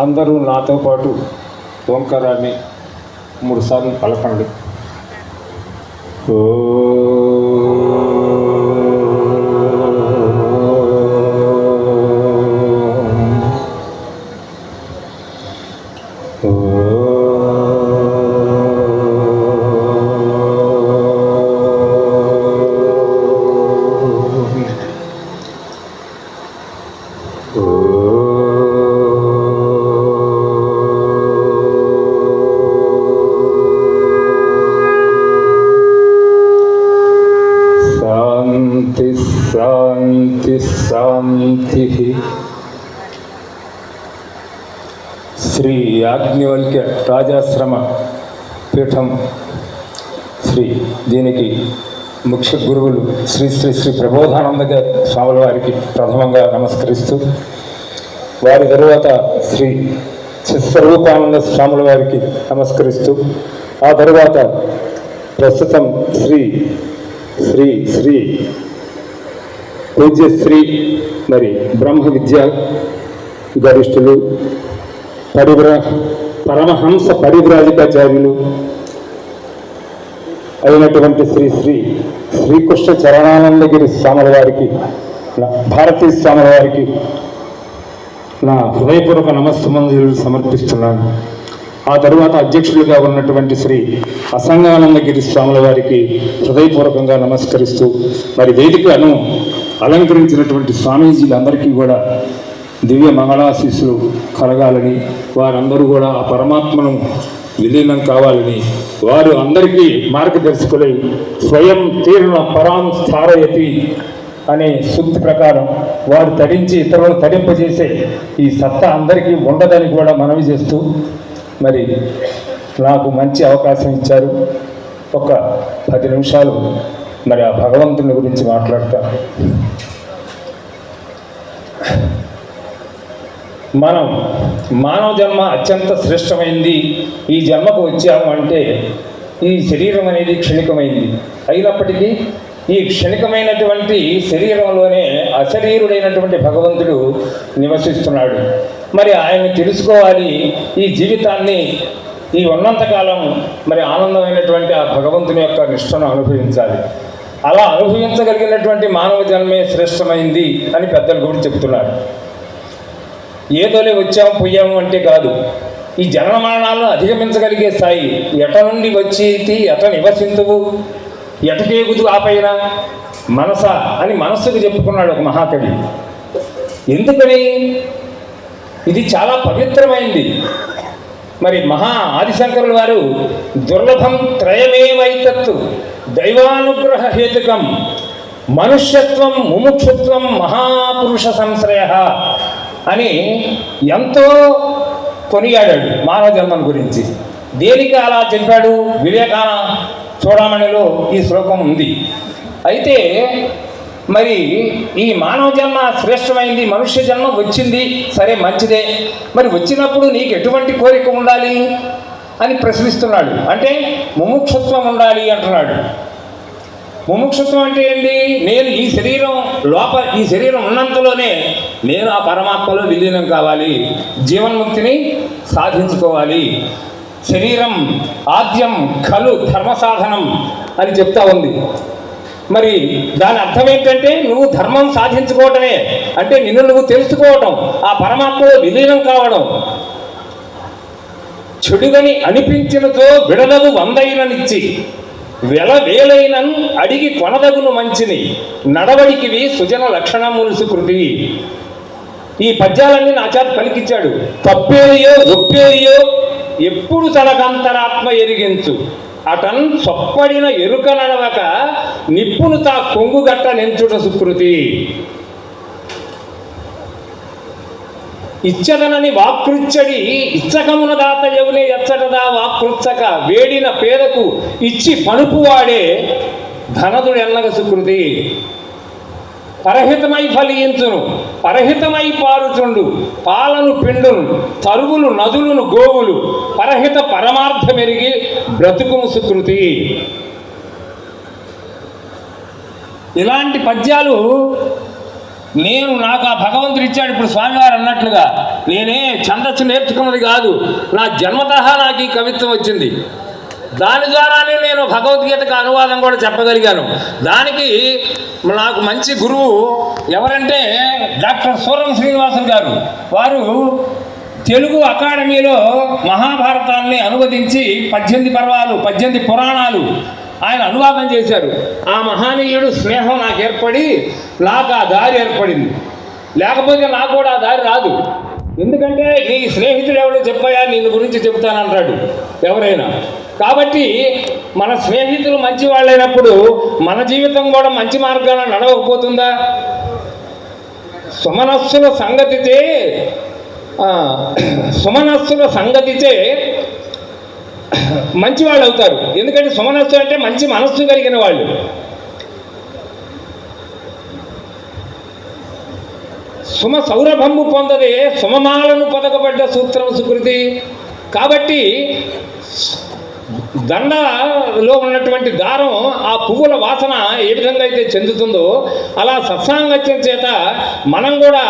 అందరూ నాతో పాటు ఓంకారాన్ని 3 సార్లు పలకండి. ఓ శాంతి శాంతి. శ్రీ యాజ్ఞవల్క్య రాజాశ్రమ పీఠం దీనికి ముఖ్య గురువులు శ్రీ శ్రీ శ్రీ ప్రబోధానంద స్వాముల వారికి ప్రథమంగా నమస్కరిస్తూ, వారి తరువాత శ్రీ స్వరూపానంద స్వాముల వారికి నమస్కరిస్తూ, ఆ తరువాత ప్రస్తుతం శ్రీ శ్రీ శ్రీ పూజ్యశ్రీ మరి బ్రహ్మ విద్యా గరిష్ఠులు పరమహంస పరివ్రాజకాచార్యులు అయినటువంటి శ్రీ శ్రీ శ్రీకృష్ణ చరణానందగిరి స్వాముల వారికి, భారతీ స్వాముల వారికి నా హృదయపూర్వక నమస్సుమంజలు సమర్పిస్తున్నాను. ఆ తరువాత అధ్యక్షులుగా ఉన్నటువంటి శ్రీ అసంగానందగిరి స్వాముల వారికి హృదయపూర్వకంగా నమస్కరిస్తూ, మరి వేదికను అలంకరించినటువంటి స్వామీజీలందరికీ కూడా దివ్య మంగళాశీస్సులు కలగాలని, వారందరూ కూడా ఆ పరమాత్మను విలీనం కావాలని, వారు అందరికీ మార్గదర్శకులై స్వయం తీర్ణ పరాం స్థారయతి అనే సూక్తి ప్రకారం వారు తరించి ఇతరులను తరింపజేసే ఈ సత్తా అందరికీ ఉండదని కూడా మనవి చేస్తూ, మరి నాకు మంచి అవకాశం ఇచ్చారు. ఒక 10 నిమిషాలు మరి ఆ భగవంతుని గురించి మాట్లాడతా. మనం మానవ జన్మ అత్యంత శ్రేష్టమైంది. ఈ జన్మకు వచ్చాము అంటే ఈ శరీరం అనేది క్షణికమైంది. అయినప్పటికీ ఈ క్షణికమైనటువంటి శరీరంలోనే అశరీరుడైనటువంటి భగవంతుడు నివసిస్తున్నాడు. మరి ఆయన తెలుసుకోవాలి. ఈ జీవితాన్ని ఈ ఉన్నంతకాలం మరి ఆనందమైనటువంటి ఆ భగవంతుని యొక్క నిష్ఠను అనుభవించాలి. అలా అనుభవించగలిగినటువంటి మానవ జన్మే శ్రేష్టమైంది అని పెద్దలు కూడా చెప్తున్నారు. ఏదోలే వచ్చాము పోయాము అంటే కాదు. ఈ జనన మరణాలను అధిగమించగలిగే స్థాయి, ఎట నుండి వచ్చేది ఎట నివసింతువు, ఎటకేగుదు ఆపైన మనస అని మనస్సుకు చెప్పుకున్నాడు ఒక మహాకవి. ఎందుకని? ఇది చాలా పవిత్రమైంది. మరి మహా ఆదిశంకరుల వారు దుర్లభం త్రయమేవైతత్తు దైవానుగ్రహ హేతుకం మనుష్యత్వం ముముక్షుత్వం మహాపురుష సంశ్రయ అని ఎంతో కొనియాడాడు మానవ జన్మం గురించి. దేనికి అలా చెప్పాడు? వివేకాన చూడమణిలో ఈ శ్లోకం ఉంది. అయితే మరి ఈ మానవ జన్మ శ్రేష్టమైంది, మనుష్య జన్మ వచ్చింది, సరే మంచిదే. మరి వచ్చినప్పుడు నీకు ఎటువంటి కోరిక ఉండాలి అని ప్రశ్నిస్తున్నాడు. అంటే ముముక్షుత్వం ఉండాలి అంటున్నాడు. ముముక్షుత్వం అంటే ఏంటి? నేను ఈ శరీరం ఉన్నంతలోనే నేను ఆ పరమాత్మలో విలీనం కావాలి, జీవన్ముక్తిని సాధించుకోవాలి. శరీరం ఆద్యం ఖలు ధర్మ సాధనం అని చెప్తా ఉంది. మరి దాని అర్థం ఏంటంటే నువ్వు ధర్మం సాధించుకోవటమే, అంటే నిన్ను నువ్వు తెలుసుకోవటం, ఆ పరమాత్మలో విలీనం కావడం. చెడుగని అనిపించినతో విడదగు 100 వేలైనన్ అడిగి కొనదగును మంచిని నడవడికివి సుజన లక్షణములు సుకృతి. ఈ పద్యాలన్నీ నాచార్య పలికిచ్చాడు. తప్పేయో ఒప్పేయో ఎప్పుడు తనకంతరాత్మ ఎరిగించు, అటన్ చొప్పడిన ఎరుక నడవక నిప్పును తా కొంగుగట్ట నెంచుట సుకృతి. ఇచ్చదనని వాకృచ్చడి ఇచ్చకమున దాత ఎవనే ఎచ్చటదా వాకృచ్చక వేడిన పేదకు ఇచ్చి పణుపువాడే ధనదుడు ఎన్నగ సుకృతి. పరహితమై ఫలించును పరహితమై పారుచుండు పాలను పిండును తరువులు నదులను గోవులు పరహిత పరమార్థమెరిగి బ్రతుకుము సుకృతి. ఇలాంటి పద్యాలు నాకు ఆ భగవంతుడు ఇచ్చాడు. ఇప్పుడు స్వామివారు అన్నట్లుగా నేనే ఛందస్సు నేర్చుకున్నది కాదు, నా జన్మతహా నాకు ఈ కవిత్వం వచ్చింది. దాని ద్వారానే నేను భగవద్గీతకు అనువాదం కూడా చెప్పగలిగాను. దానికి నాకు మంచి గురువు ఎవరంటే డాక్టర్ సూరం శ్రీనివాసులు గారు. వారు తెలుగు అకాడమీలో మహాభారతాన్ని అనువదించి 18 పర్వాలు 18 పురాణాలు ఆయన అనువాదం చేశారు. ఆ మహనీయుడు స్నేహం నాకు ఏర్పడి నాకు ఆ దారి ఏర్పడింది. లేకపోతే నాకు కూడా ఆ దారి రాదు. ఎందుకంటే నీ స్నేహితుడు ఎవడో చెప్పాయా నిన్ను గురించి చెబుతానంటాడు ఎవరైనా. కాబట్టి మన స్నేహితులు మంచి వాళ్ళైనప్పుడు మన జీవితం కూడా మంచి మార్గాన నడవకపోతుందా? సుమనస్సుల సంగతిచే మంచి వాళ్ళు అవుతారు. ఎందుకంటే సుమనస్సు అంటే మంచి మనస్సు కలిగిన వాళ్ళు. సుమ సౌరభంబు పొందదే సుమమాలను పొదగబడ్డ సూత్రం సుకృతి. కాబట్టి దండలో ఉన్నటువంటి దారం ఆ పువ్వుల వాసన ఏ విధంగా అయితే చెందుతుందో అలా సత్సాంగత్యం చేత మనం కూడా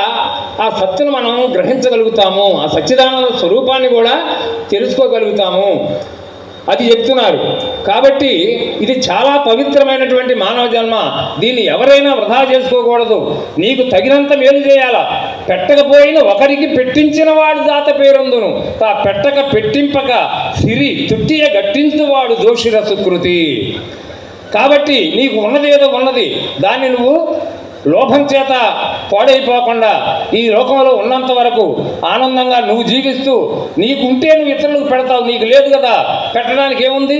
ఆ సత్తును మనం గ్రహించగలుగుతాము, ఆ సచ్చిదానంద స్వరూపాన్ని కూడా తెలుసుకోగలుగుతాము. అది చెప్తున్నారు. కాబట్టి ఇది చాలా పవిత్రమైనటువంటి మానవ జన్మ. దీన్ని ఎవరైనా వృధా చేసుకోకూడదు. నీకు తగినంత మేలు చేయాలా. పెట్టకపోయిన ఒకరికి పెట్టించిన వాడు దాత పేరొందును, తా పెట్టక పెట్టింపక సిరి తుట్టియ గట్టించువాడు దోషిర సుకృతి. కాబట్టి నీకు ఉన్నదేదో ఉన్నది, దాన్ని నువ్వు లోభం చేత పాడైపోకుండా ఈ లోకంలో ఉన్నంత వరకు ఆనందంగా నువ్వు జీవిస్తూ నీకుంటే నువ్వు ఇతరులకు పెడతావు. నీకు లేదు కదా, పెట్టడానికి ఏముంది?